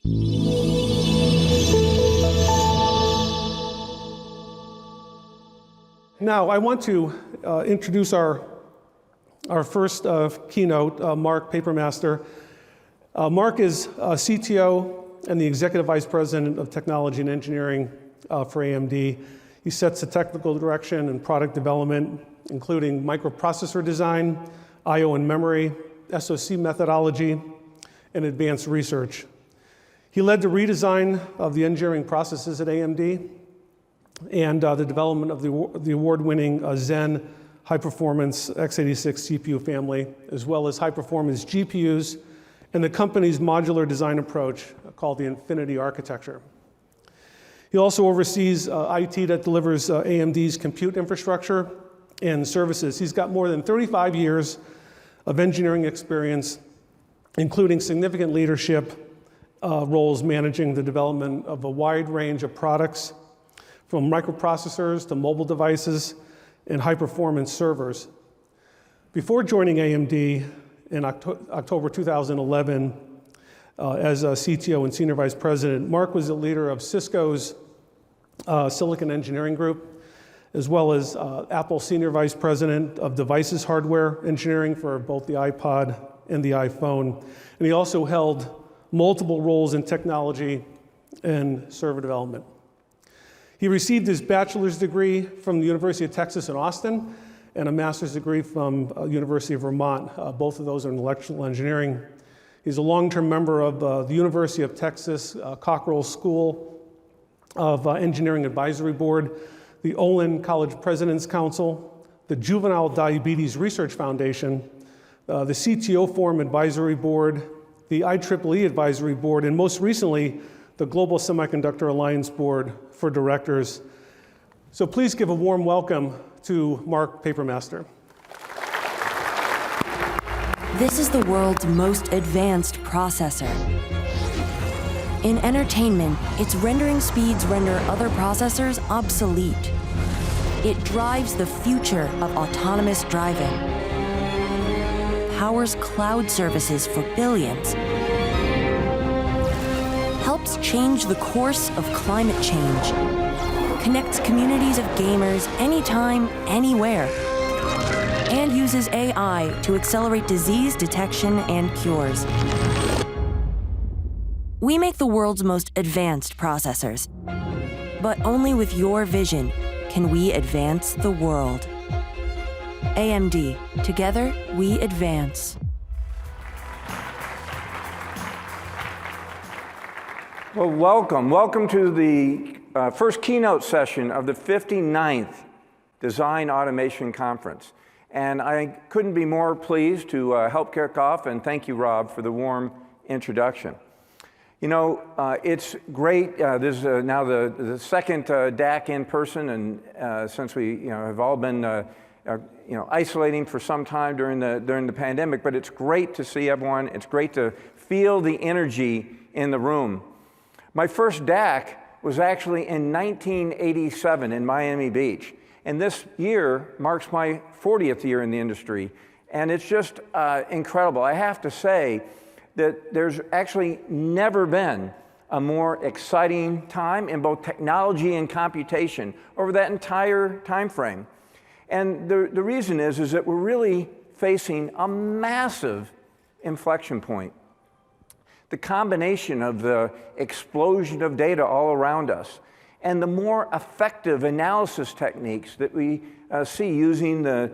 Now, I want to introduce our first keynote, Mark Papermaster. Mark is CTO and the Executive Vice President of Technology and Engineering for AMD. He sets the technical direction and product development, including microprocessor design, I/O and memory, SoC methodology, and advanced research. He led the redesign of the engineering processes at AMD and the development of the award-winning Zen high-performance x86 CPU family, as well as high-performance GPUs, and the company's modular design approach called the Infinity Architecture. He also oversees IT that delivers AMD's compute infrastructure and services. He's got more than 35 years of engineering experience, including significant leadership roles managing the development of a wide range of products, from microprocessors to mobile devices and high-performance servers. Before joining AMD in October 2011 as a CTO and Senior Vice President, Mark was the leader of Cisco's Silicon Engineering Group, as well as Apple Senior Vice President of Devices Hardware Engineering for both the iPod and the iPhone. And he also held multiple roles in technology and server development. He received his bachelor's degree from the University of Texas in Austin and a master's degree from University of Vermont. Both of those are in electrical engineering. He's a long-term member of the University of Texas Cockrell School of Engineering Advisory Board, the Olin College President's Council, the Juvenile Diabetes Research Foundation, the CTO Forum Advisory Board, the IEEE Advisory Board, and most recently, the Global Semiconductor Alliance Board for Directors. So please give a warm welcome to Mark Papermaster. This is the world's most advanced processor. In entertainment, its rendering speeds render other processors obsolete. It drives the future of autonomous driving, powers cloud services for billions, helps change the course of climate change, connects communities of gamers anytime, anywhere, and uses AI to accelerate disease detection and cures. We make the world's most advanced processors, but only with your vision can we advance the world. AMD, together we advance. Well, welcome to the first keynote session of the 59th Design Automation Conference. And I couldn't be more pleased to help kick off, and thank you, Rob, for the warm introduction. You know, it's great. This is now the second DAC in person, and since we have all been isolating for some time during the pandemic, but it's great to see everyone. It's great to feel the energy in the room. My first DAC was actually in 1987 in Miami Beach. And this year marks my 40th year in the industry. And it's just incredible. I have to say that there's actually never been a more exciting time in both technology and computation over that entire time frame. And the reason is that we're really facing a massive inflection point. The combination of the explosion of data all around us and the more effective analysis techniques that we see using the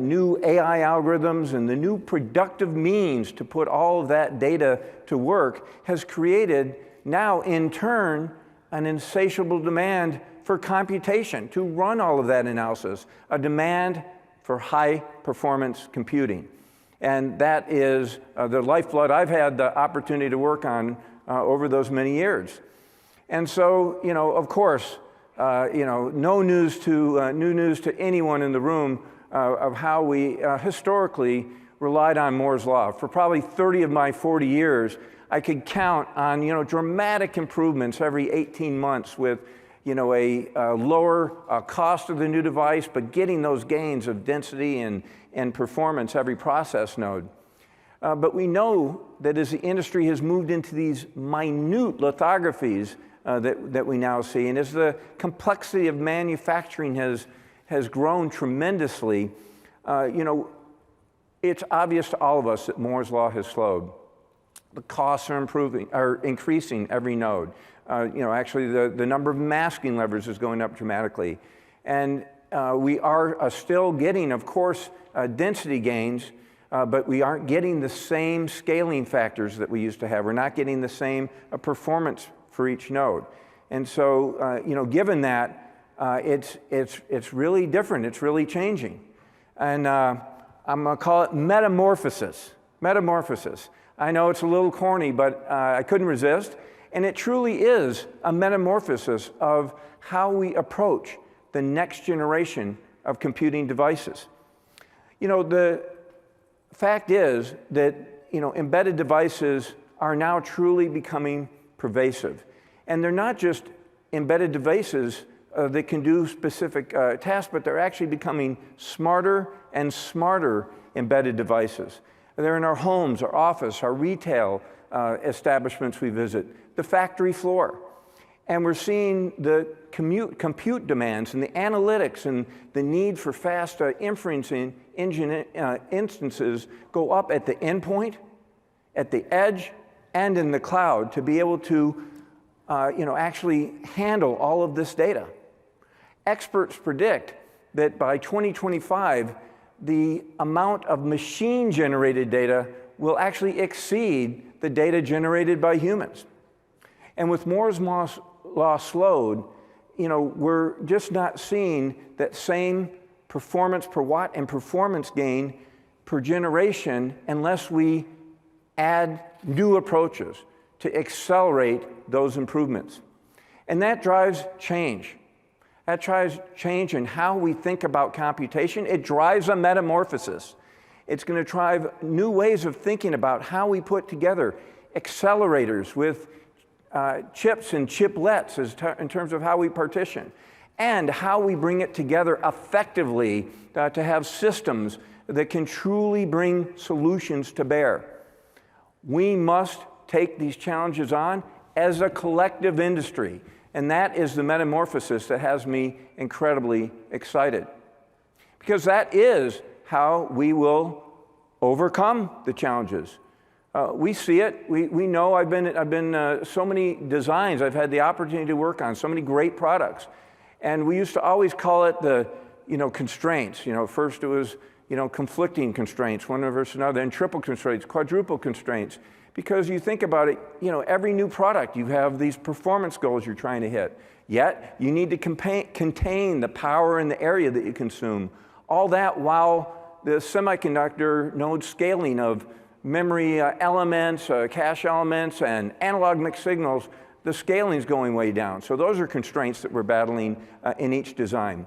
new AI algorithms and the new productive means to put all of that data to work has created now, in turn, an insatiable demand for computation to run all of that analysis, a demand for high-performance computing. And that is the lifeblood I've had the opportunity to work on over those many years. And so, of course, no news to anyone in the room of how we historically relied on Moore's Law. For probably 30 of my 40 years, I could count on, dramatic improvements every 18 months with, a lower cost of the new device, but getting those gains of density and performance every process node. But we know that as the industry has moved into these minute lithographies that we now see, and as the complexity of manufacturing has grown tremendously, it's obvious to all of us that Moore's law has slowed. The costs are increasing every node. Actually, the number of masking levers is going up dramatically. And we are still getting, of course, density gains, but we aren't getting the same scaling factors that we used to have. We're not getting the same performance for each node. And so, given that, it's really different. It's really changing. And I'm going to call it metamorphosis. Metamorphosis. I know it's a little corny, but I couldn't resist. And it truly is a metamorphosis of how we approach the next generation of computing devices. The fact is that embedded devices are now truly becoming pervasive. And they're not just embedded devices that can do specific tasks, but they're actually becoming smarter and smarter embedded devices. They're in our homes, our office, our retail establishments we visit, the factory floor. And we're seeing the compute demands and the analytics and the need for fast inferencing engine instances go up at the endpoint, at the edge, and in the cloud to be able to actually handle all of this data. Experts predict that by 2025, the amount of machine-generated data will actually exceed the data generated by humans. And with Moore's law slowed, we're just not seeing that same performance per watt and performance gain per generation unless we add new approaches to accelerate those improvements. And that drives change. That drives change in how we think about computation. It drives a metamorphosis. It's going to drive new ways of thinking about how we put together accelerators with chips and chiplets in terms of how we partition, and how we bring it together effectively to have systems that can truly bring solutions to bear. We must take these challenges on as a collective industry, and that is the metamorphosis that has me incredibly excited. Because that is how we will overcome the challenges. We see it. We know. I've been so many designs I've had the opportunity to work on, so many great products, and we used to always call it the constraints. First it was conflicting constraints, one versus another, and triple constraints, quadruple constraints. Because you think about it, every new product you have these performance goals you're trying to hit. Yet you need to contain the power and the area that you consume. All that while the semiconductor node scaling of memory elements, cache elements, and analog mixed signals, the scaling is going way down. So those are constraints that we're battling in each design.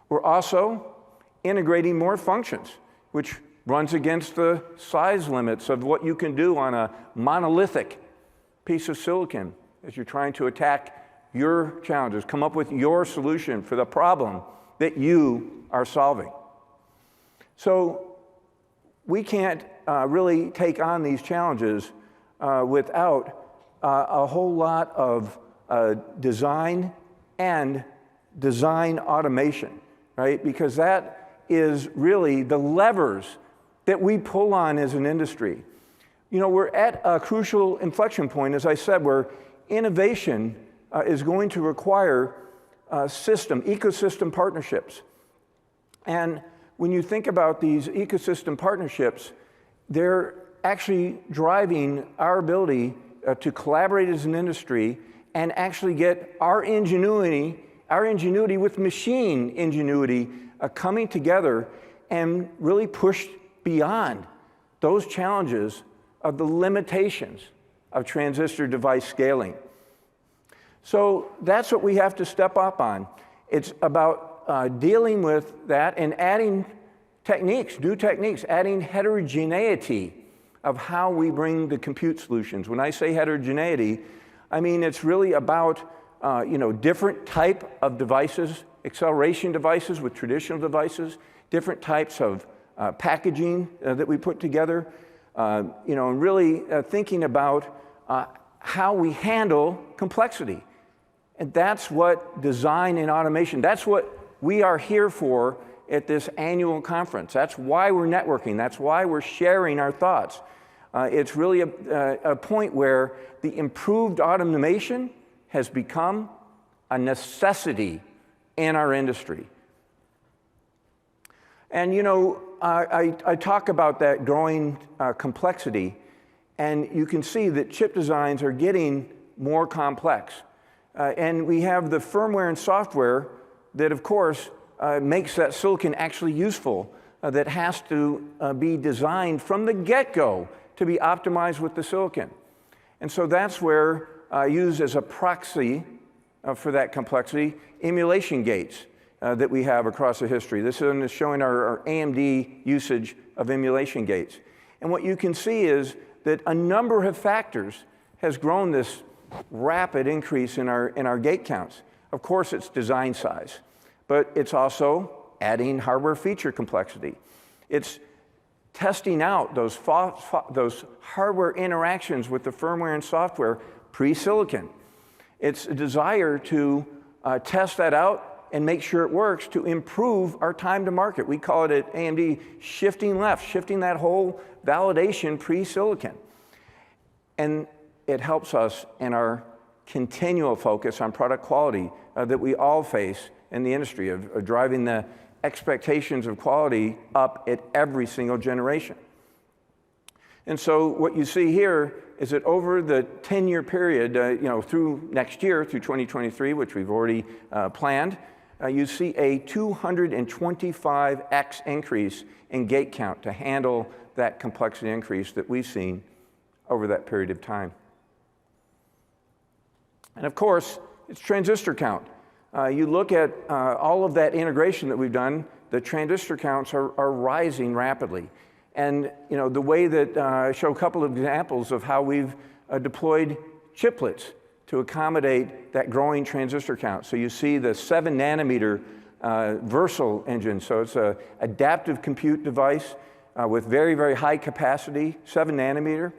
We're also integrating more functions, which runs against the size limits of what you can do on a monolithic piece of silicon as you're trying to attack your challenges, come up with your solution for the problem that you are solving. So we can't really take on these challenges without a whole lot of design and design automation, right? Because that is really the levers that we pull on as an industry. We're at a crucial inflection point, as I said, where innovation is going to require ecosystem partnerships. And when you think about these ecosystem partnerships, they're actually driving our ability to collaborate as an industry and actually get our ingenuity with machine ingenuity coming together and really push beyond those challenges of the limitations of transistor device scaling. So that's what we have to step up on. It's about dealing with that and adding techniques, new techniques, adding heterogeneity of how we bring the compute solutions. When I say heterogeneity, I mean it's really about different type of devices, acceleration devices with traditional devices, different types of packaging that we put together, and really thinking about how we handle complexity. And that's what design and automation, that's what we are here for at this annual conference. That's why we're networking. That's why we're sharing our thoughts. It's really a point where the improved automation has become a necessity in our industry. And I talk about that growing complexity, and you can see that chip designs are getting more complex. And we have the firmware and software that, of course, makes that silicon actually useful, that has to be designed from the get-go to be optimized with the silicon. And so that's where I use as a proxy for that complexity emulation gates that we have across the history. This one is showing our AMD usage of emulation gates. And what you can see is that a number of factors has grown this rapid increase in our gate counts. Of course, it's design size, but it's also adding hardware feature complexity. It's testing out those hardware interactions with the firmware and software pre-silicon. It's a desire to test that out and make sure it works to improve our time to market. We call it at AMD shifting left, shifting that whole validation pre-silicon. And it helps us in our continual focus on product quality that we all face in the industry of driving the expectations of quality up at every single generation. And so what you see here is that over the 10-year period, through next year, through 2023, which we've already planned, you see a 225x increase in gate count to handle that complexity increase that we've seen over that period of time. And of course, it's transistor count. You look at all of that integration that we've done, the transistor counts are rising rapidly. And the way that I show a couple of examples of how we've deployed chiplets to accommodate that growing transistor count. So you see the 7 nanometer Versal engine. So it's an adaptive compute device with very, very high capacity, 7 nanometer.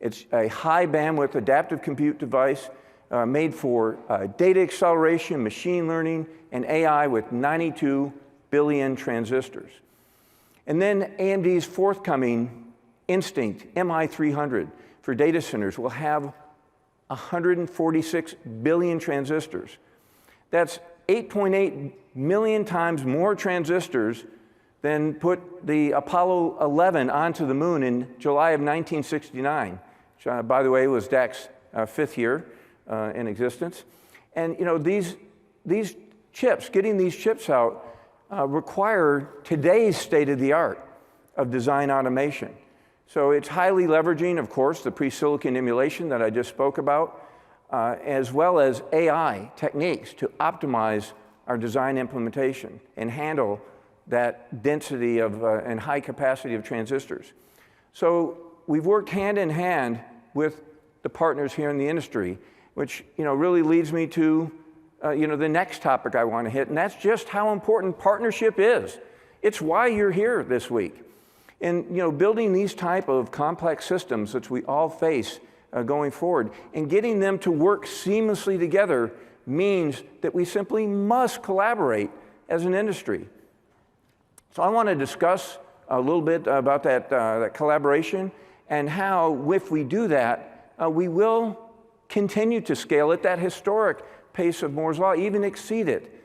It's a high bandwidth adaptive compute device made for data acceleration, machine learning, and AI with 92 billion transistors. And then AMD's forthcoming Instinct MI300 for data centers will have 146 billion transistors. That's 8.8 million times more transistors than put the Apollo 11 onto the moon in July of 1969, which, by the way, was DAC's 5th year in existence. And these chips, getting these chips out, require today's state-of-the-art of design automation. So it's highly leveraging, of course, the pre-silicon emulation that I just spoke about, as well as AI techniques to optimize our design implementation and handle that density of and high capacity of transistors. So we've worked hand in hand with the partners here in the industry, which really leads me to the next topic I want to hit, and that's just how important partnership is. It's why you're here this week. And building these type of complex systems that we all face going forward and getting them to work seamlessly together means that we simply must collaborate as an industry. So I want to discuss a little bit about that collaboration and how, if we do that, we will continue to scale at that historic pace of Moore's Law, even exceed it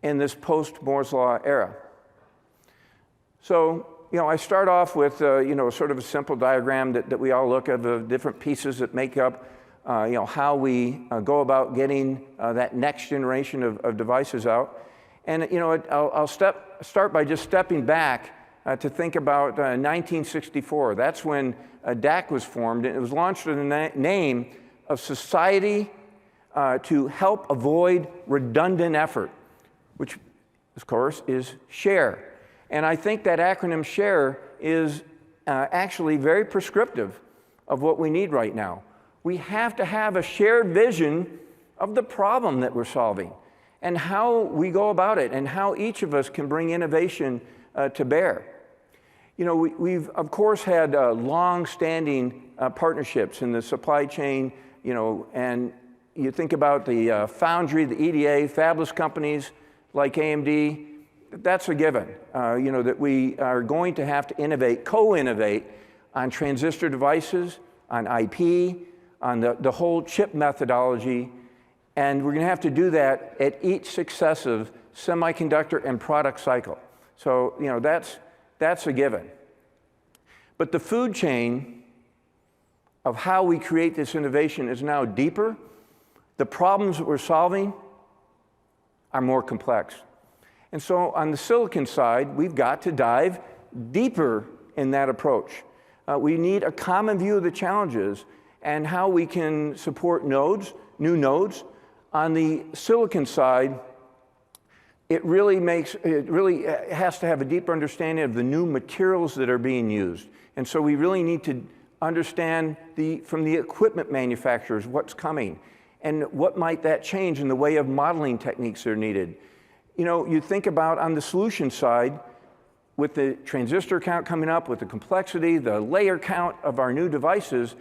in this post-Moore's Law era. So, I start off with, sort of a simple diagram that we all look at, the different pieces that make up, how we go about getting that next generation of devices out. And, I'll start by just stepping back to think about 1964. That's when DAC was formed, and it was launched in the name of Society to Help Avoid Redundant Effort, which, of course, is SHARE. And I think that acronym SHARE is actually very prescriptive of what we need right now. We have to have a shared vision of the problem that we're solving and how we go about it and how each of us can bring innovation to bear. You know, we've of course had long-standing partnerships in the supply chain, you know, and you think about the foundry, the EDA, fabless companies like AMD, that's a given, you know, that we are going to have to innovate, co-innovate on transistor devices, on IP, on the whole chip methodology, and we're going to have to do that at each successive semiconductor and product cycle. So, you know, that's a given. But the food chain of how we create this innovation is now deeper. The problems that we're solving are more complex. And so on the silicon side, we've got to dive deeper in that approach. We need a common view of the challenges and how we can support nodes, new nodes. On the silicon side, it really has to have a deeper understanding of the new materials that are being used. And so we really need to understand from the equipment manufacturers what's coming and what might that change in the way of modeling techniques that are needed. You know, you think about on the solution side, with the transistor count coming up, with the complexity, the layer count of our new devices,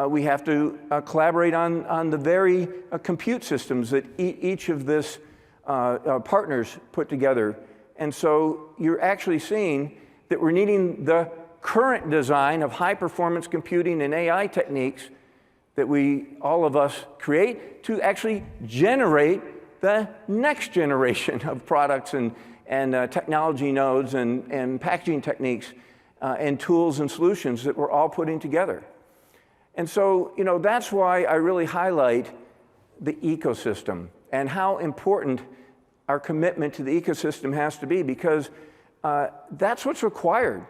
we have to collaborate on the very compute systems that each of this partners put together. And so you're actually seeing that we're needing the current design of high-performance computing and AI techniques that all of us create to actually generate the next generation of products and technology nodes and packaging techniques and tools and solutions that we're all putting together. And so, you know, that's why I really highlight the ecosystem and how important our commitment to the ecosystem has to be, because that's what's required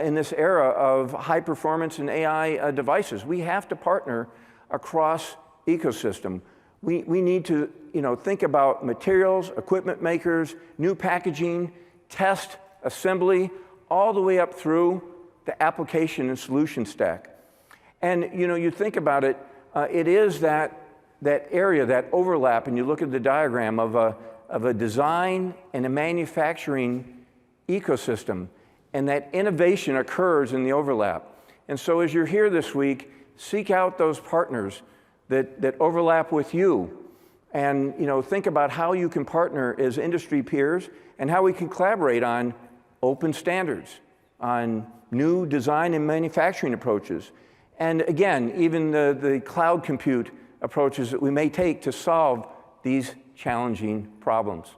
in this era of high performance and AI devices. We have to partner across ecosystem. We need to, you know, think about materials, equipment makers, new packaging, test, assembly, all the way up through the application and solution stack. And, you know, you think about it, it is that area, that overlap, and you look at the diagram of a design and a manufacturing ecosystem, and that innovation occurs in the overlap. And so as you're here this week, seek out those partners that overlap with you, and, you know, think about how you can partner as industry peers and how we can collaborate on open standards, on new design and manufacturing approaches, and again, even the cloud compute approaches that we may take to solve these challenging problems.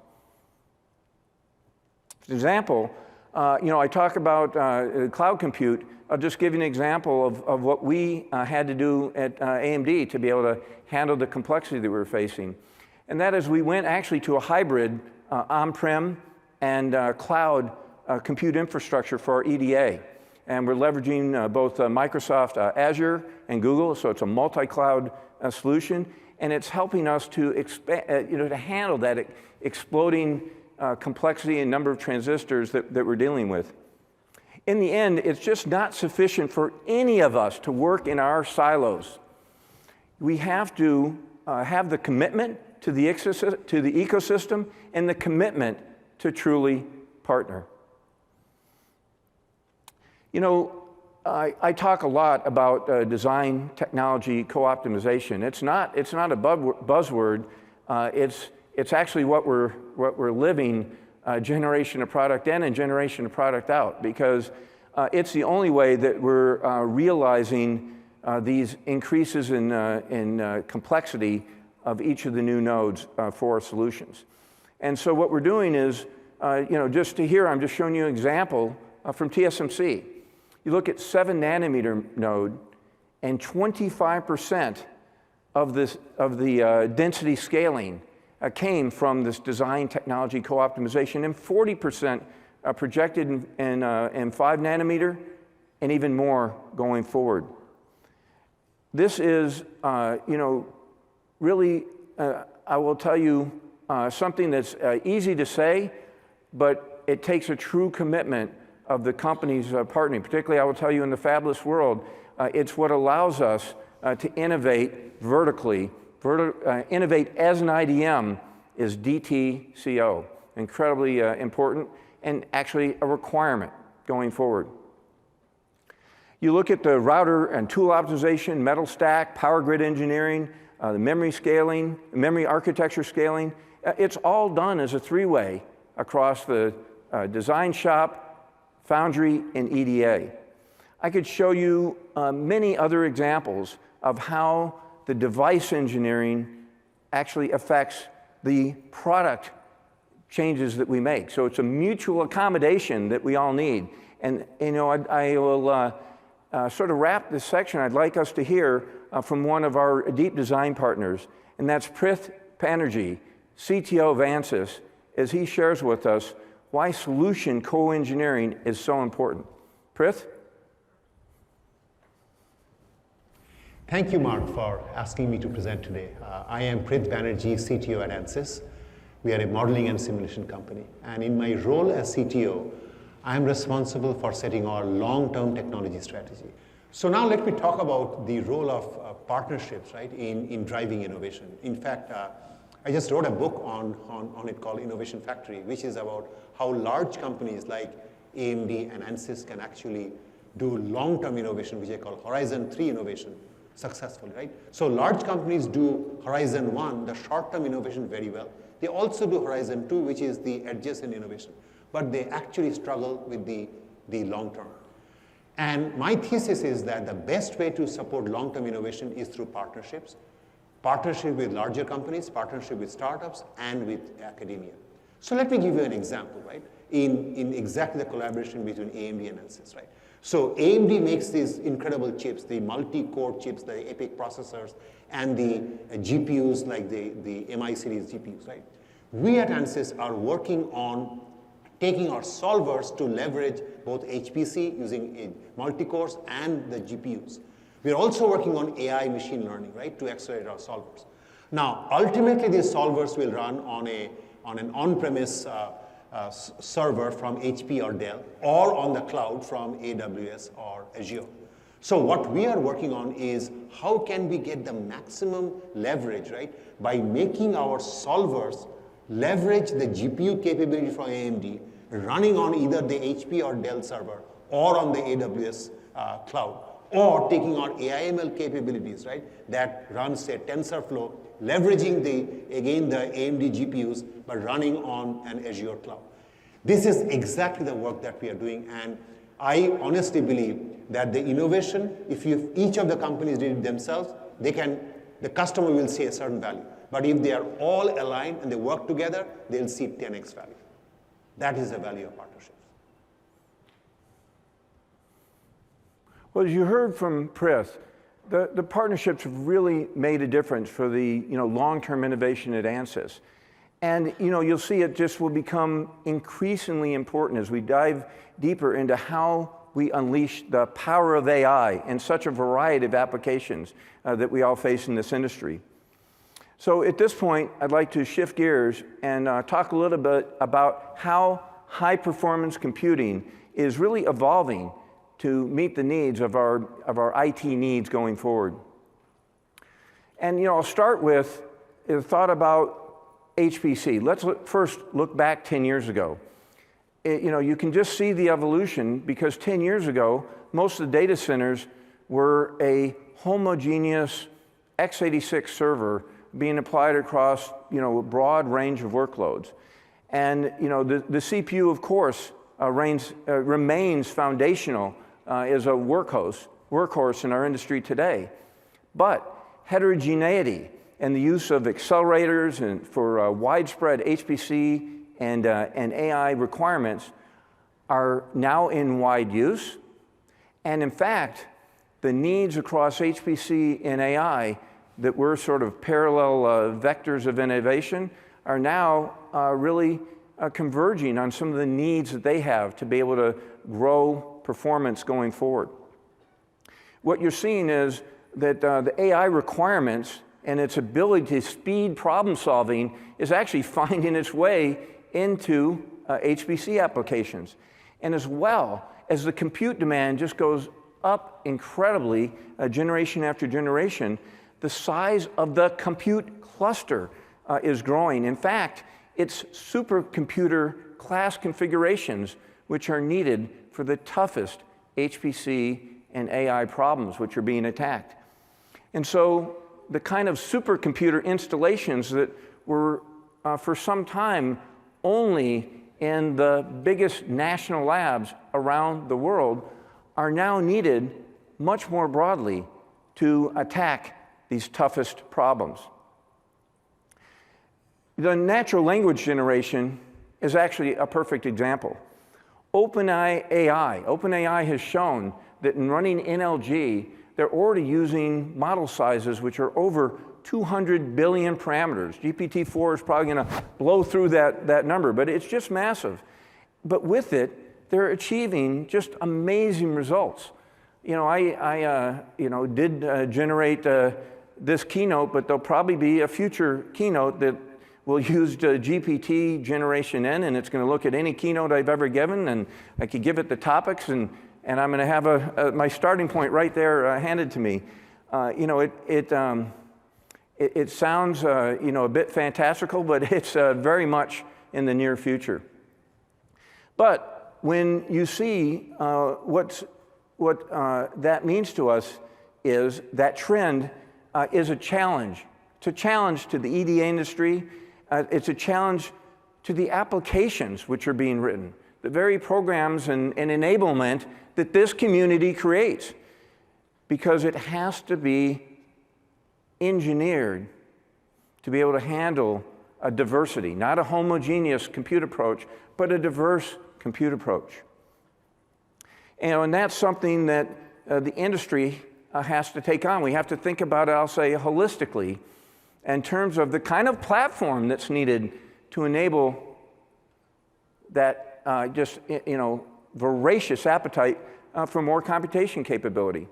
For example, you know, I talk about cloud compute. I'll just give you an example of what we had to do at AMD to be able to handle the complexity that we were facing. And that is, we went actually to a hybrid on-prem and cloud compute infrastructure for our EDA. And we're leveraging both Microsoft Azure and Google, so it's a multi-cloud solution. And it's helping us to expand, you know, to handle that exploding complexity and number of transistors that we're dealing with. In the end, it's just not sufficient for any of us to work in our silos. We have to have the commitment to the ecosystem and the commitment to truly partner. You know, I talk a lot about design technology co-optimization. It's not a buzzword. It's actually what we're living, generation of product in and generation of product out, because it's the only way that we're realizing these increases in complexity of each of the new nodes for our solutions. And so what we're doing is, you know, just to here, I'm just showing you an example from TSMC. You look at 7 nanometer node, and 25% of the density scaling came from this design technology co-optimization, and 40% projected in 5 nanometer, and even more going forward. This is, you know, really, I will tell you something that's easy to say, but it takes a true commitment of the companies partnering. Particularly, I will tell you, in the fabless world, it's what allows us to innovate vertically. Innovate as an IDM is DTCO, incredibly important, and actually a requirement going forward. You look at the router and tool optimization, metal stack, power grid engineering, the memory scaling, memory architecture scaling. It's all done as a three-way across the design shop, foundry, and EDA. I could show you many other examples of how the device engineering actually affects the product changes that we make. So it's a mutual accommodation that we all need. And you know, I will sort of wrap this section. I'd like us to hear from one of our deep design partners, and that's Prith Banerjee, CTO of Ansys, as he shares with us why solution co-engineering is so important. Prith? Thank you, Mark, for asking me to present today. I am Prith Banerjee, CTO at Ansys. We are a modeling and simulation company. And in my role as CTO, I am responsible for setting our long-term technology strategy. So now let me talk about the role of partnerships, right, in driving innovation. In fact, I just wrote a book on it called Innovation Factory, which is about how large companies like AMD and Ansys can actually do long-term innovation, which I call Horizon 3 innovation, successfully, right? So large companies do Horizon 1, the short-term innovation, very well. They also do Horizon 2, which is the adjacent innovation, but they actually struggle with the long-term. And my thesis is that the best way to support long-term innovation is through partnerships. Partnership with larger companies, partnership with startups, and with academia. So let me give you an example, right? In exactly the collaboration between AMD and Ansys, right? So AMD makes these incredible chips, the multi-core chips, the EPYC processors, and the GPUs like the MI series GPUs, right? We at Ansys are working on taking our solvers to leverage both HPC using multi-cores and the GPUs. We're also working on AI machine learning, right, to accelerate our solvers. Now, ultimately, these solvers will run on an on-premise server from HP or Dell, or on the cloud from AWS or Azure. So what we are working on is how can we get the maximum leverage, right, by making our solvers leverage the GPU capability from AMD, running on either the HP or Dell server or on the AWS cloud, or taking our AI/ML capabilities, right, that runs, say, TensorFlow, leveraging the AMD GPUs, but running on an Azure cloud. This is exactly the work that we are doing, and I honestly believe that the innovation, if each of the companies did it themselves, the customer will see a certain value. But if they are all aligned and they work together, they'll see 10x value. That is the value of partnerships. Well, as you heard from Prith, the partnerships have really made a difference for the long-term innovation at Ansys. And you'll see it just will become increasingly important as we dive deeper into how we unleash the power of AI in such a variety of applications that we all face in this industry. So at this point, I'd like to shift gears and talk a little bit about how high-performance computing is really evolving to meet the needs of our IT needs going forward. And I'll start with a thought about HPC. Let's first look back 10 years ago. You can just see the evolution because 10 years ago, most of the data centers were a homogeneous x86 server being applied across a broad range of workloads. And the CPU, of course, remains foundational as a workhorse in our industry today. But heterogeneity and the use of accelerators and for widespread HPC and AI requirements are now in wide use. And in fact, the needs across HPC and AI that were sort of parallel vectors of innovation are now really converging on some of the needs that they have to be able to grow performance going forward. What you're seeing is that the AI requirements and its ability to speed problem solving is actually finding its way into HPC applications. And as well as the compute demand just goes up incredibly generation after generation, the size of the compute cluster is growing. In fact, it's supercomputer class configurations which are needed for the toughest HPC and AI problems which are being attacked. And so the kind of supercomputer installations that were for some time only in the biggest national labs around the world are now needed much more broadly to attack these toughest problems. The natural language generation is actually a perfect example. OpenAI has shown that in running NLG, they're already using model sizes which are over 200 billion parameters. GPT-4 is probably going to blow through that number, but it's just massive. But with it, they're achieving just amazing results. I did generate this keynote, but there'll probably be a future keynote that will use GPT generation N, and it's going to look at any keynote I've ever given, and I could give it the topics, and I'm going to have my starting point right there handed to me. It sounds a bit fantastical, but it's very much in the near future. But when you see what that means to us is that trend is a challenge. It's a challenge to the EDA industry. It's a challenge to the applications which are being written, the very programs and enablement that this community creates, because it has to be engineered to be able to handle a diversity, not a homogeneous compute approach, but a diverse compute approach. And that's something that the industry has to take on. We have to think about it, I'll say, holistically, in terms of the kind of platform that's needed to enable that voracious appetite for more computation capability.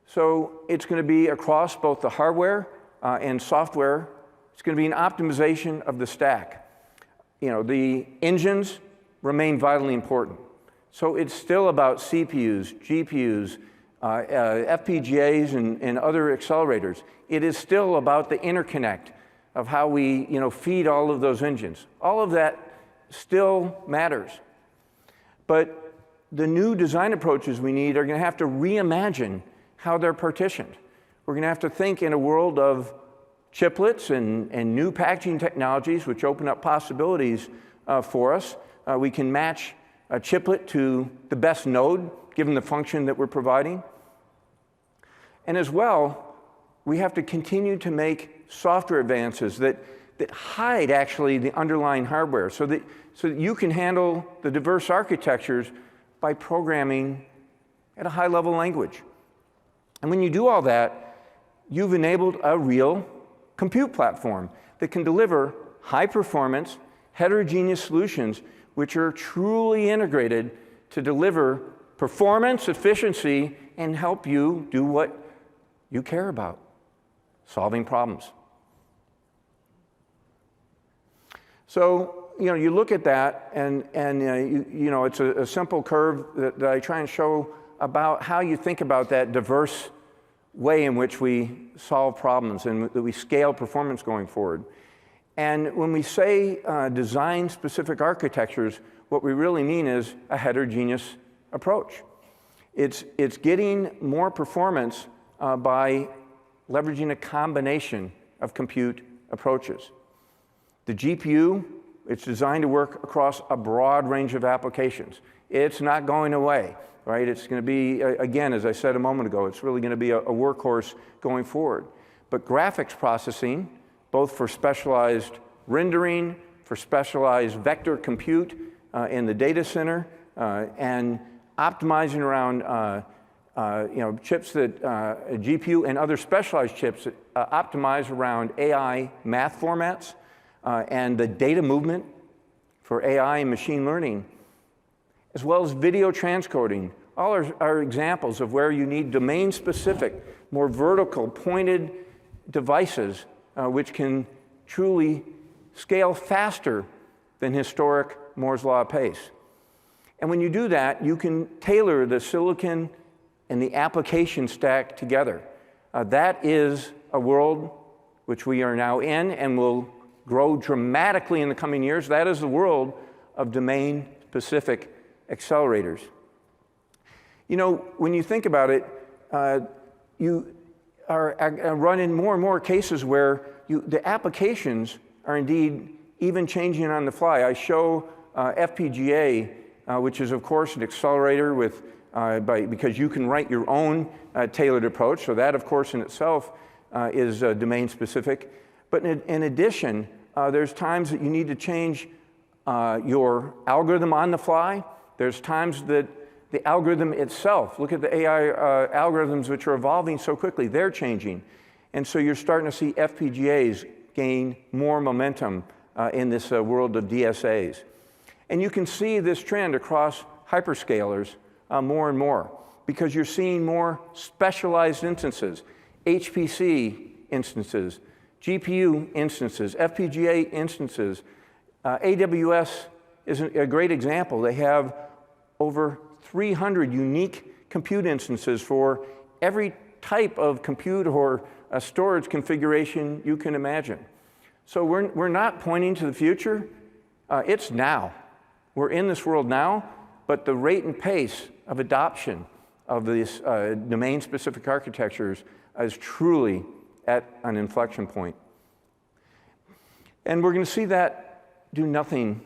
So it's going to be across both the hardware and software. It's going to be an optimization of the stack. The engines remain vitally important. So it's still about CPUs, GPUs, FPGAs, and other accelerators. It is still about the interconnect of how we feed all of those engines. All of that still matters. But the new design approaches we need are going to have to reimagine how they're partitioned. We're going to have to think in a world of chiplets and new packaging technologies which open up possibilities for us. We can match a chiplet to the best node, given the function that we're providing. And as well, we have to continue to make software advances that hide actually the underlying hardware so that you can handle the diverse architectures by programming at a high-level language. And when you do all that, you've enabled a real compute platform that can deliver high-performance, heterogeneous solutions which are truly integrated to deliver performance, efficiency, and help you do what you care about, solving problems. So, you look at that, and it's a simple curve that I try and show about how you think about that diverse way in which we solve problems and that we scale performance going forward. And when we say design-specific architectures, what we really mean is a heterogeneous approach. It's getting more performance by leveraging a combination of compute approaches. The GPU, it's designed to work across a broad range of applications. It's not going away, right? It's going to be, again, as I said a moment ago, it's really going to be a workhorse going forward. But graphics processing, both for specialized rendering, for specialized vector compute in the data center, and optimizing around chips that GPU and other specialized chips that optimize around AI math formats and the data movement for AI and machine learning, as well as video transcoding. All are examples of where you need domain-specific, more vertical, pointed devices which can truly scale faster than historic Moore's Law pace. And when you do that, you can tailor the silicon and the application stack together. That is a world which we are now in and will grow dramatically in the coming years. That is the world of domain-specific accelerators. You know, when you think about it, you are running more and more cases where the applications are indeed even changing on the fly. I show FPGA, which is of course an accelerator with, because you can write your own tailored approach, so that of course in itself is domain specific. But in addition, there's times that you need to change your algorithm on the fly. There's times that the algorithm itself, look at the AI algorithms which are evolving so quickly, they're changing. And so you're starting to see FPGAs gain more momentum in this world of DSAs. And you can see this trend across hyperscalers more and more, because you're seeing more specialized instances, HPC instances, GPU instances, FPGA instances. AWS is a great example. They have over 300 unique compute instances for every type of compute or storage configuration you can imagine. So we're not pointing to the future. It's now. We're in this world now, but the rate and pace of adoption of these domain-specific architectures is truly at an inflection point. And we're going to see that do nothing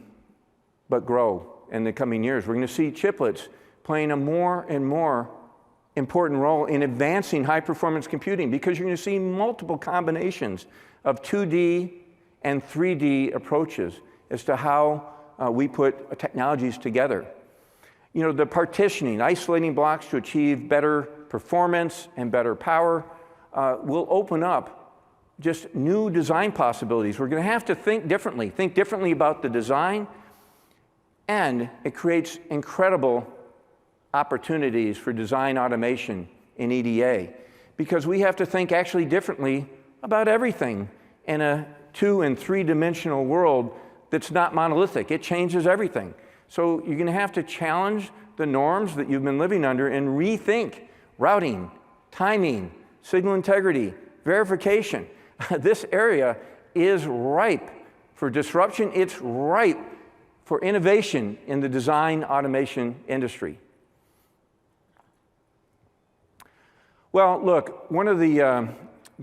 but grow in the coming years. We're going to see chiplets playing a more and more important role in advancing high-performance computing, because you're going to see multiple combinations of 2D and 3D approaches as to how we put technologies together. You know, the partitioning, isolating blocks to achieve better performance and better power will open up just new design possibilities. We're going to have to think differently about the design, and it creates incredible opportunities for design automation in EDA, because we have to think actually differently about everything in a 2- and 3-dimensional world that's not monolithic. It changes everything. So you're going to have to challenge the norms that you've been living under and rethink routing, timing, signal integrity, verification. This area is ripe for disruption. It's ripe for innovation in the design automation industry. Well, look, one of the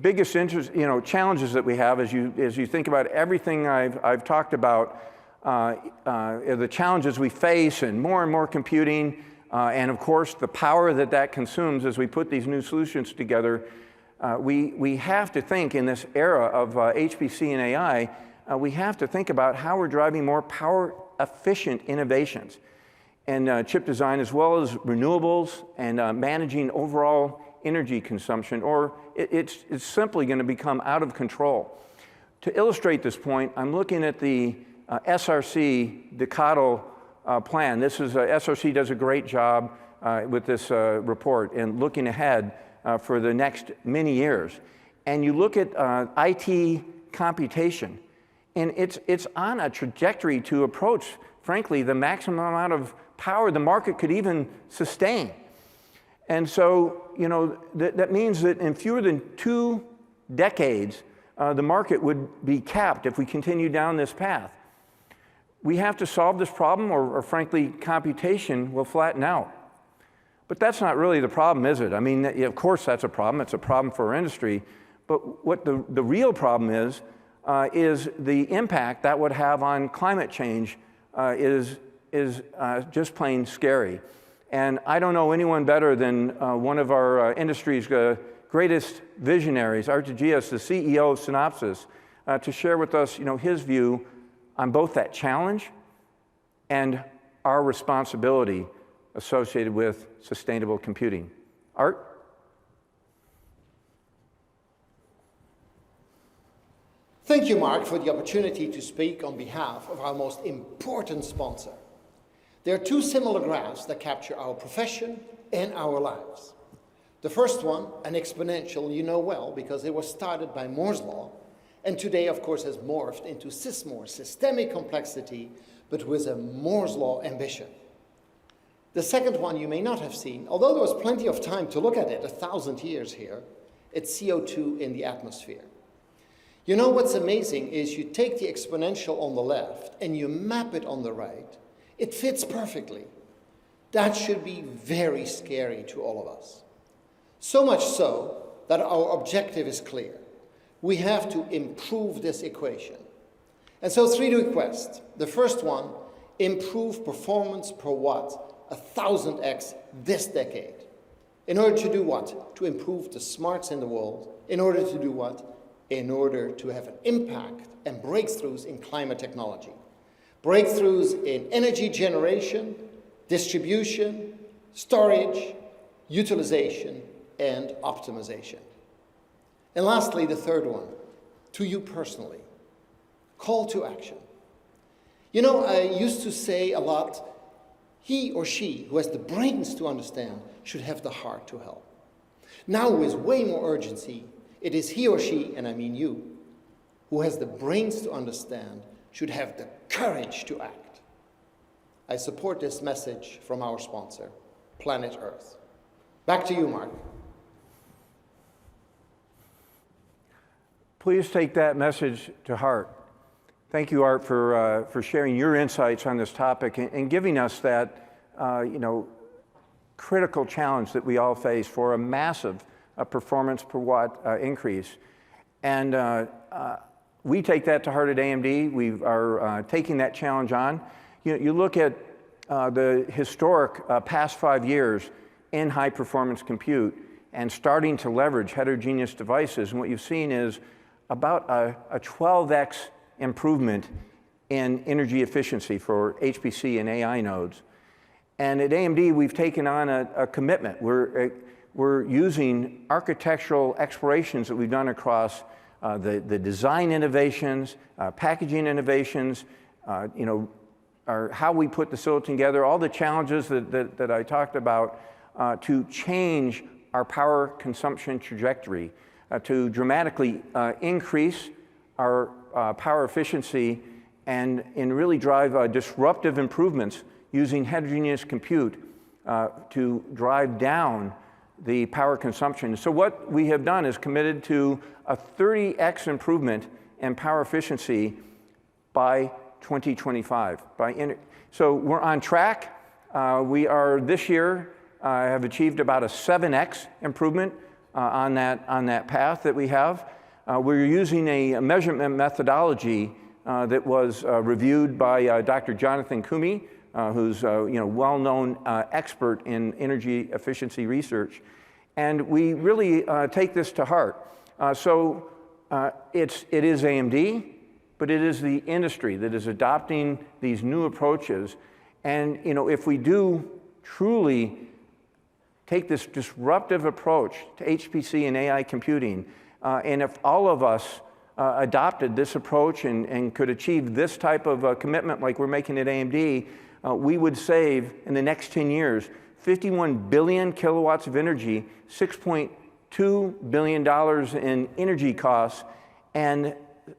biggest challenges that we have as you think about everything I've talked about, the challenges we face and more computing, and of course the power that consumes as we put these new solutions together, we have to think in this era of HPC and AI, we have to think about how we're driving more power efficient innovations and chip design, as well as renewables and managing overall energy consumption, or it's simply going to become out of control. To illustrate this point, I'm looking at the SRC decadal plan. This is SRC does a great job with this report and looking ahead for the next many years. And you look at IT computation, and it's on a trajectory to approach, frankly, the maximum amount of power the market could even sustain. And so, you know, that means that in fewer than 2 decades, the market would be capped if we continue down this path. We have to solve this problem, or frankly, computation will flatten out. But that's not really the problem, is it? I mean, of course that's a problem. It's a problem for our industry. But what the real problem is the impact that would have on climate change is just plain scary. And I don't know anyone better than one of our industry's greatest visionaries, Art Gies, the CEO of Synopsys, to share with us, his view on both that challenge and our responsibility associated with sustainable computing. Art? Thank you, Mark, for the opportunity to speak on behalf of our most important sponsor. There are 2 similar graphs that capture our profession and our lives. The first one, an exponential, you know well, because it was started by Moore's Law, and today, of course, has morphed into SysMoore, systemic complexity, but with a Moore's Law ambition. The second one you may not have seen, although there was plenty of time to look at it, 1,000 years here, it's CO2 in the atmosphere. You know what's amazing is you take the exponential on the left and you map it on the right. It fits perfectly. That should be very scary to all of us. So much so that our objective is clear. We have to improve this equation. And so 3 requests. The first one, improve performance per watt 1,000x this decade. In order to do what? To improve the smarts in the world. In order to do what? In order to have an impact and breakthroughs in climate technology. Breakthroughs in energy generation, distribution, storage, utilization, and optimization. And lastly, the third one, to you personally, call to action. You know, I used to say a lot, he or she who has the brains to understand should have the heart to help. Now with way more urgency, it is he or she, and I mean you, who has the brains to understand should have the courage to act. I support this message from our sponsor, Planet Earth. Back to you, Mark. Please take that message to heart. Thank you, Art, for sharing your insights on this topic and giving us that critical challenge that we all face for a massive performance per watt increase. And we take that to heart at AMD. We are taking that challenge on. You look at the historic past 5 years in high performance compute and starting to leverage heterogeneous devices, and what you've seen is about a 12x improvement in energy efficiency for HPC and AI nodes. And at AMD, we've taken on a commitment. We're using architectural explorations that we've done across the design innovations, packaging innovations, how we put the silicon together, all the challenges that I talked about to change our power consumption trajectory, to dramatically increase our power efficiency and really drive disruptive improvements using heterogeneous compute to drive down the power consumption. So what we have done is committed to a 30x improvement in power efficiency by 2025. So we're on track. We are this year have achieved about a 7x improvement on that path that we have. We're using a measurement methodology that was reviewed by Dr. Jonathan Kumi, who's well-known expert in energy efficiency research. And we really take this to heart. So it is AMD, but it is the industry that is adopting these new approaches. And if we do truly take this disruptive approach to HPC and AI computing, and if all of us adopted this approach and could achieve this type of commitment like we're making at AMD, we would save in the next 10 years 51 billion kilowatts of energy, $6.2 billion in energy costs, and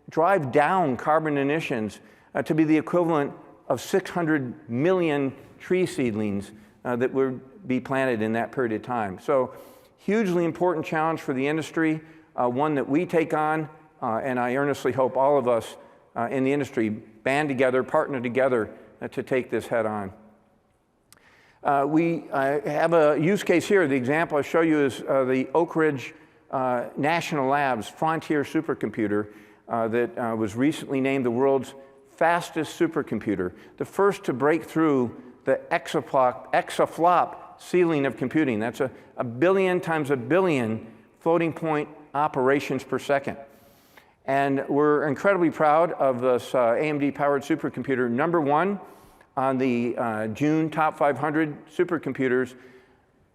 drive down carbon emissions to be the equivalent of 600 million tree seedlings that would be planted in that period of time. So hugely important challenge for the industry, one that we take on, and I earnestly hope all of us in the industry band together, partner together to take this head on. We have a use case here. The example I show you is the Oak Ridge National Labs Frontier supercomputer that was recently named the world's fastest supercomputer, the first to break through the exaflop ceiling of computing. That's a billion times a billion floating point operations per second. And we're incredibly proud of this AMD-powered supercomputer, #1 on the June top 500 supercomputers.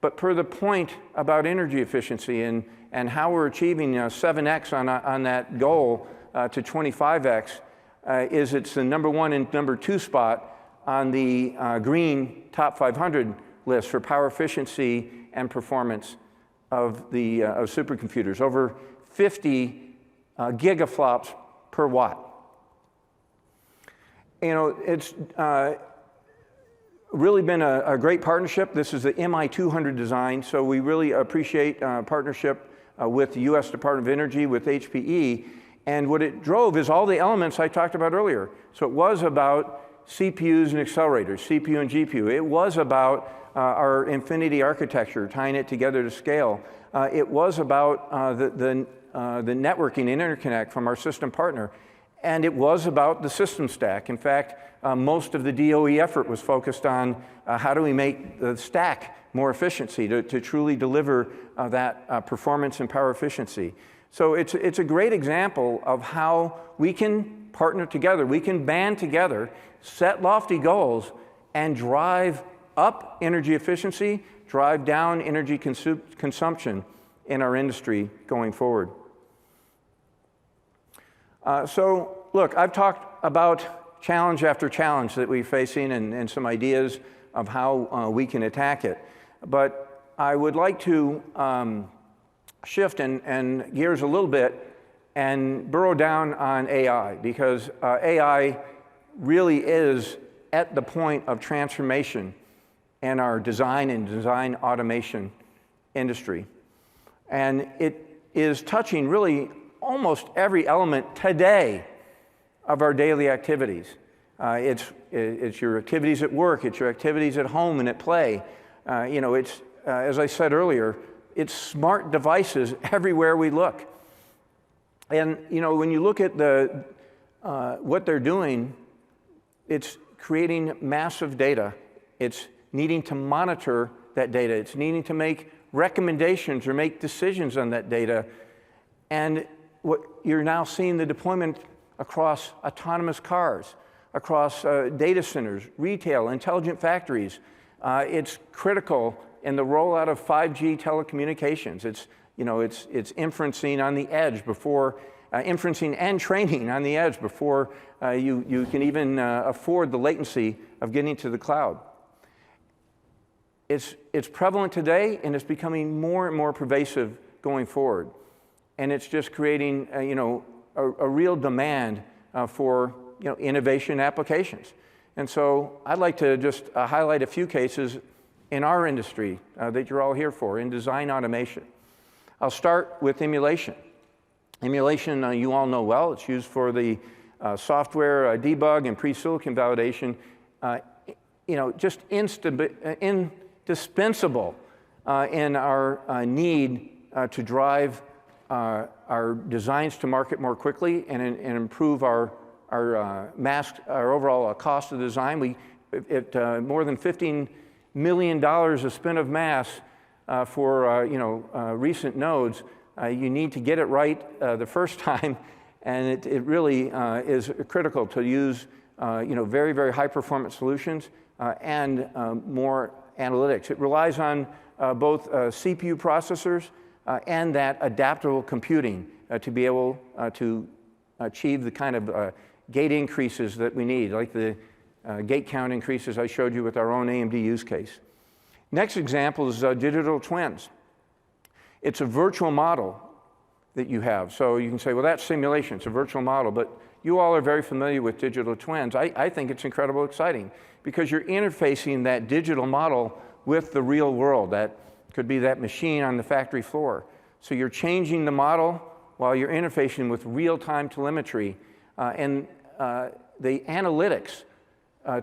But per the point about energy efficiency and how we're achieving 7x on that goal to 25x, is it's the #1 and #2 spot on the green top 500 list for power efficiency and performance of supercomputers, over 50 gigaflops per watt. It's really been a great partnership. This is the MI200 design, so we really appreciate partnership with the U.S. Department of Energy, with HPE, and what it drove is all the elements I talked about earlier. So it was about CPUs and accelerators, CPU and GPU. It was about our Infinity architecture, tying it together to scale. It was about the networking and interconnect from our system partner. And it was about the system stack. In fact, most of the DOE effort was focused on how do we make the stack more efficiency to truly deliver that performance and power efficiency. So it's a great example of how we can partner together, we can band together, set lofty goals, and drive up energy efficiency, drive down energy consumption in our industry going forward. So look, I've talked about challenge after challenge that we're facing and some ideas of how we can attack it. But I would like to shift and gears a little bit and burrow down on AI, because AI really is at the point of transformation in our design and design automation industry. And it is touching really almost every element today of our daily activities. It's your activities at work, it's your activities at home and at play. It's, as I said earlier, it's smart devices everywhere we look. And when you look at what they're doing, it's creating massive data. It's needing to monitor that data. It's needing to make recommendations or make decisions on that data. And what you're now seeing the deployment across autonomous cars, across data centers, retail, intelligent factories. It's critical in the rollout of 5G telecommunications. It's inferencing on the edge before, inferencing and training on the edge before you can even afford the latency of getting to the cloud. It's prevalent today, and it's becoming more and more pervasive going forward. And it's just creating a real demand for innovation applications. And so I'd like to just highlight a few cases in our industry that you're all here for, in design automation. I'll start with emulation. Emulation, you all know well. It's used for the software debug and pre-silicon validation. Just indispensable in our need to drive our designs to market more quickly and improve our overall cost of design. More than $15 million of spin of mass for recent nodes. You need to get it right the first time, and it really is critical to use very, very high performance solutions and more analytics. It relies on both CPU processors and that adaptable computing to be able to achieve the kind of gate increases that we need, like the gate count increases I showed you with our own AMD use case. Next example is digital twins. It's a virtual model that you have. So you can say, well, that's simulation, it's a virtual model, but you all are very familiar with digital twins. I think it's incredibly exciting because you're interfacing that digital model with the real world. That could be that machine on the factory floor. So you're changing the model while you're interfacing with real-time telemetry and the analytics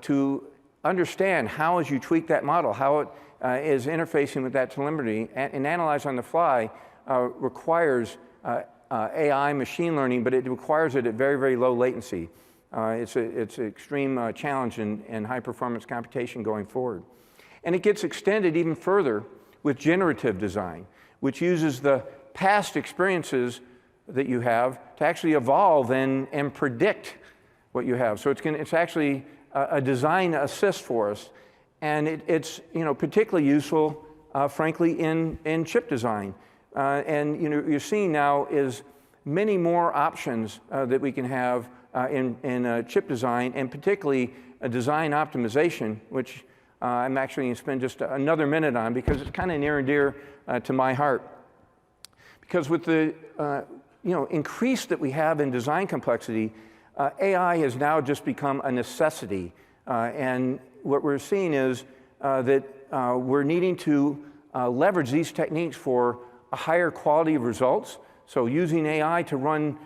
to understand how, as you tweak that model, how it is interfacing with that telemetry and analyze on the fly requires AI machine learning, but it requires it at very, very low latency. It's an extreme challenge in high-performance computation going forward. And it gets extended even further with generative design, which uses the past experiences that you have to actually evolve and predict what you have. So it's actually a design assist for us. And it's particularly useful, frankly, in chip design. And you're seeing now is many more options that we can have in chip design, and particularly a design optimization, which I'm actually going to spend just another minute on because it's kind of near and dear to my heart. Because with the increase that we have in design complexity, AI has now just become a necessity. And what we're seeing is that we're needing to leverage these techniques for a higher quality of results. So using AI to run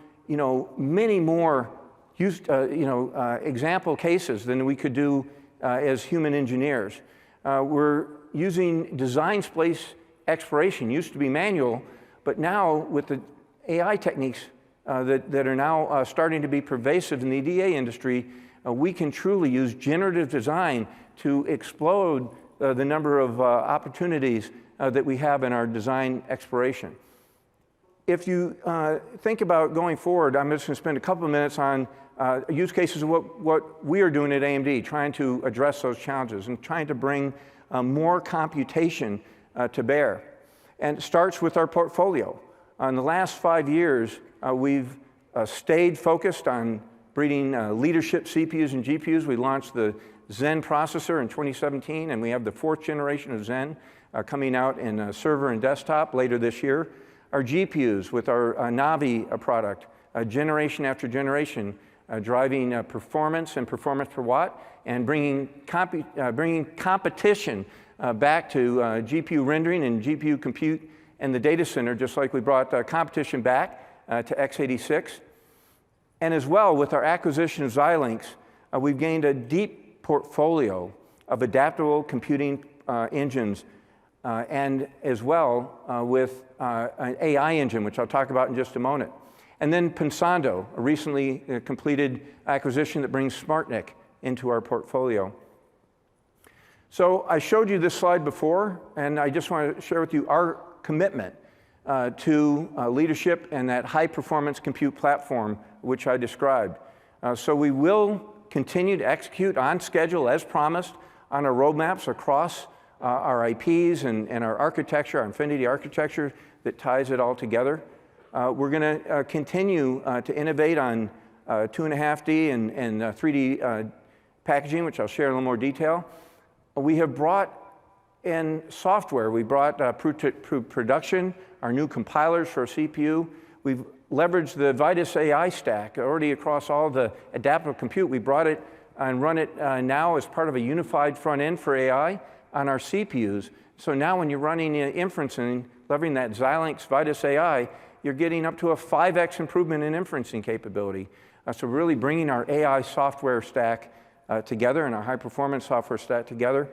many more example cases than we could do as human engineers. We're using design space exploration, used to be manual, but now with the AI techniques that are now starting to be pervasive in the EDA industry, we can truly use generative design to explode the number of opportunities that we have in our design exploration. If you think about going forward, I'm just going to spend a couple of minutes on use cases of what we are doing at AMD, trying to address those challenges and trying to bring more computation to bear. And it starts with our portfolio. In the last 5 years, we've stayed focused on breeding leadership CPUs and GPUs. We launched the Zen processor in 2017, and we have the 4th generation of Zen coming out in server and desktop later this year. Our GPUs with our Navi product, generation after generation, driving performance and performance per watt, and bringing competition back to GPU rendering and GPU compute in the data center, just like we brought competition back to x86. And as well, with our acquisition of Xilinx, we've gained a deep portfolio of adaptable computing engines, and as well with an AI engine, which I'll talk about in just a moment. And then Pensando, a recently completed acquisition that brings SmartNIC into our portfolio. So I showed you this slide before, and I just want to share with you our commitment to leadership and that high-performance compute platform which I described. So we will continue to execute on schedule as promised on our roadmaps across our IPs and our architecture, our Infinity architecture that ties it all together. We're going to continue to innovate on 2.5D and 3D packaging, which I'll share in a little more detail. We have brought in software. We brought production, our new compilers for our CPU. We've leveraged the Vitis AI stack already across all the adaptive compute. We brought it and run it now as part of a unified front end for AI on our CPUs. So now when you're running inferencing, leveraging that Xilinx Vitis AI, you're getting up to a 5x improvement in inferencing capability. So really bringing our AI software stack together and our high performance software stack together.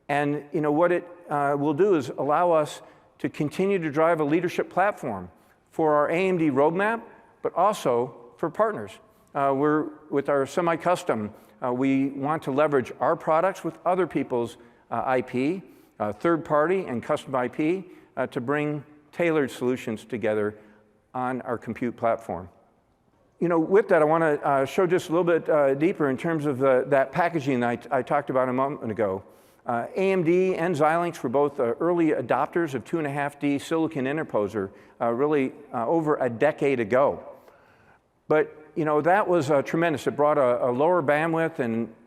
And what it will do is allow us to continue to drive a leadership platform for our AMD roadmap, but also for partners. With our semi-custom, we want to leverage our products with other people's IP, third-party and custom IP, to bring tailored solutions together on our compute platform. With that, I want to show just a little bit deeper in terms of that packaging that I talked about a moment ago. AMD and Xilinx were both early adopters of 2.5D silicon interposer, really over a decade ago. But that was tremendous. It brought a lower bandwidth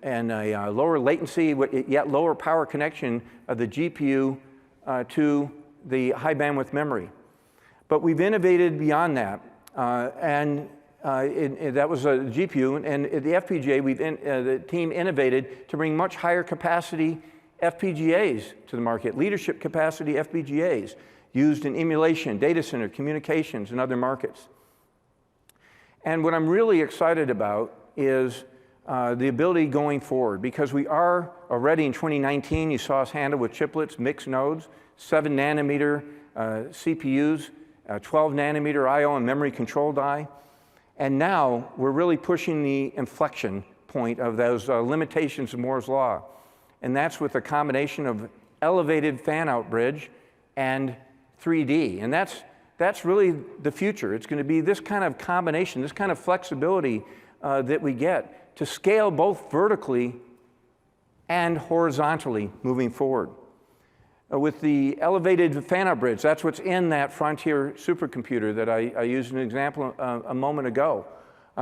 and a lower latency, yet lower power connection of the GPU to the high bandwidth memory. But we've innovated beyond that, and that was a GPU. And at the FPGA, the team innovated to bring much higher capacity FPGAs to the market, leadership capacity FPGAs used in emulation, data center, communications, and other markets. And what I'm really excited about is the ability going forward, because we are already in 2019, you saw us handle with chiplets, mixed nodes, 7 nanometer CPUs, 12 nanometer IO and memory control die. And now we're really pushing the inflection point of those limitations of Moore's Law. And that's with a combination of elevated fan-out bridge and 3D. And that's really the future. It's going to be this kind of combination, this kind of flexibility that we get to scale both vertically and horizontally moving forward. With the elevated fan-out bridge, that's what's in that Frontier supercomputer that I used an example a moment ago.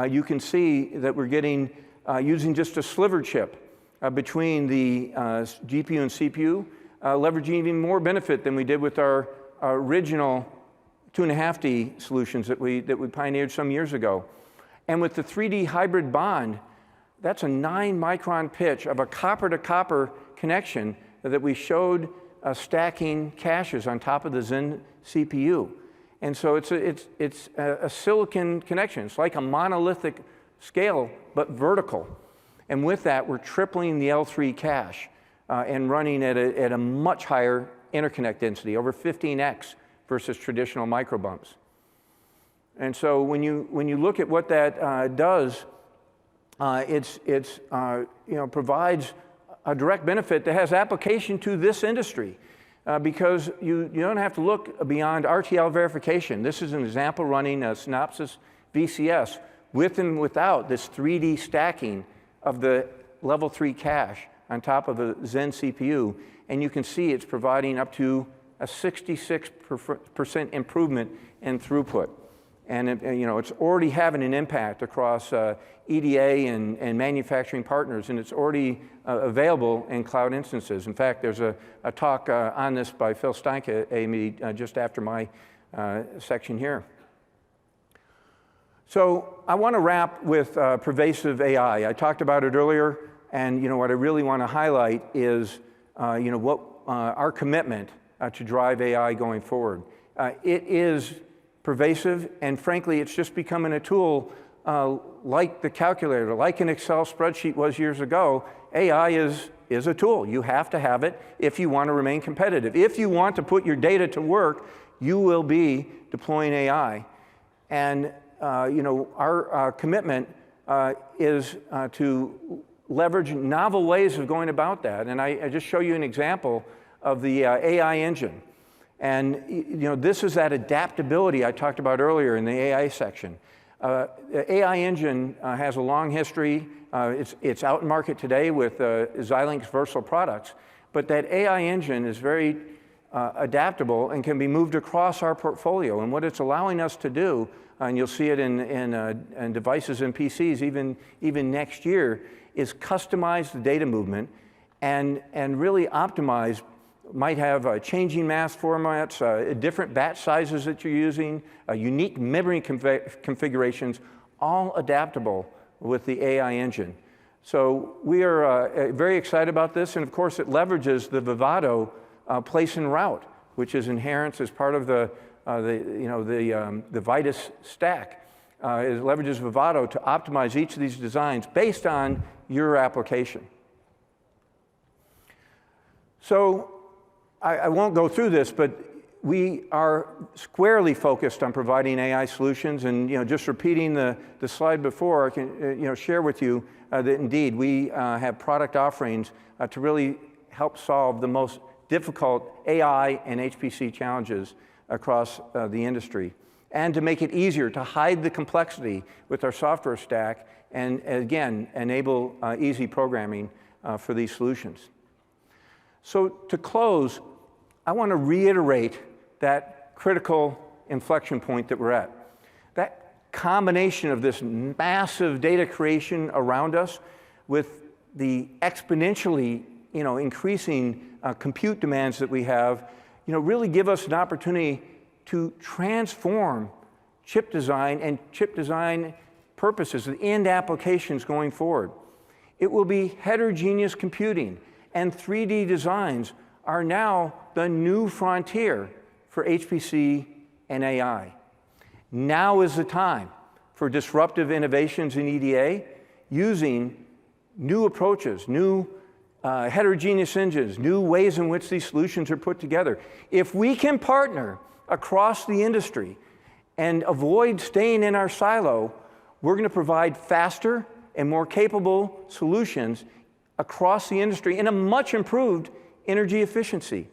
You can see that we're getting, using just a sliver chip between the GPU and CPU, leveraging even more benefit than we did with our original 2.5D solutions that we pioneered some years ago. And with the 3D hybrid bond, that's a 9-micron pitch of a copper-to-copper connection that we showed stacking caches on top of the Zen CPU. And so it's a silicon connection. It's like a monolithic scale, but vertical. And with that, we're tripling the L3 cache and running at a much higher interconnect density, over 15x versus traditional microbumps. And so when you look at what that does, it provides a direct benefit that has application to this industry because you don't have to look beyond RTL verification. This is an example running a Synopsys VCS with and without this 3D stacking of the level 3 cache on top of a Zen CPU, and you can see it's providing up to a 66% improvement in throughput. And it's already having an impact across EDA and manufacturing partners, and it's already available in cloud instances. In fact, there's a talk on this by Phil Steinke just after my section here. So I want to wrap with Pervasive AI. I talked about it earlier, and what I really want to highlight is what our commitment to drive AI going forward. It is pervasive, and frankly, it's just becoming a tool like the calculator, like an Excel spreadsheet was years ago. AI is a tool. You have to have it if you want to remain competitive. If you want to put your data to work, you will be deploying AI. And our commitment is to leverage novel ways of going about that. And I just show you an example of the AI engine. And this is that adaptability I talked about earlier in the AI section. The AI engine has a long history. It's out in market today with Xilinx Versal products. But that AI engine is very adaptable and can be moved across our portfolio. And what it's allowing us to do, and you'll see it in devices and PCs even next year, is customize the data movement and really optimize. Might have changing mask formats, different batch sizes that you're using, unique memory configurations, all adaptable with the AI engine. So we are very excited about this, and of course it leverages the Vivado place and route, which is inherent as part of the Vitis stack. It leverages Vivado to optimize each of these designs based on your application. So I won't go through this, but we are squarely focused on providing AI solutions. And just repeating the slide before, I can share with you that indeed we have product offerings to really help solve the most difficult AI and HPC challenges across the industry, and to make it easier to hide the complexity with our software stack, and again enable easy programming for these solutions. So to close, I want to reiterate that critical inflection point that we're at. That combination of this massive data creation around us with the exponentially increasing compute demands that we have, really give us an opportunity to transform chip design and chip design purposes, the end applications going forward. It will be heterogeneous computing, and 3D designs are now the new frontier for HPC and AI. Now is the time for disruptive innovations in EDA using new approaches, new heterogeneous engines, new ways in which these solutions are put together. If we can partner across the industry and avoid staying in our silo, we're going to provide faster and more capable solutions across the industry in a much improved energy efficiency.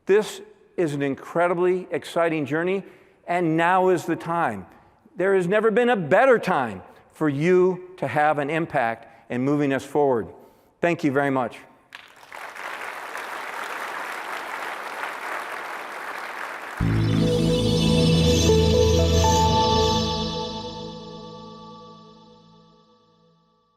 This is an incredibly exciting journey, and now is the time. There has never been a better time for you to have an impact in moving us forward. Thank you very much.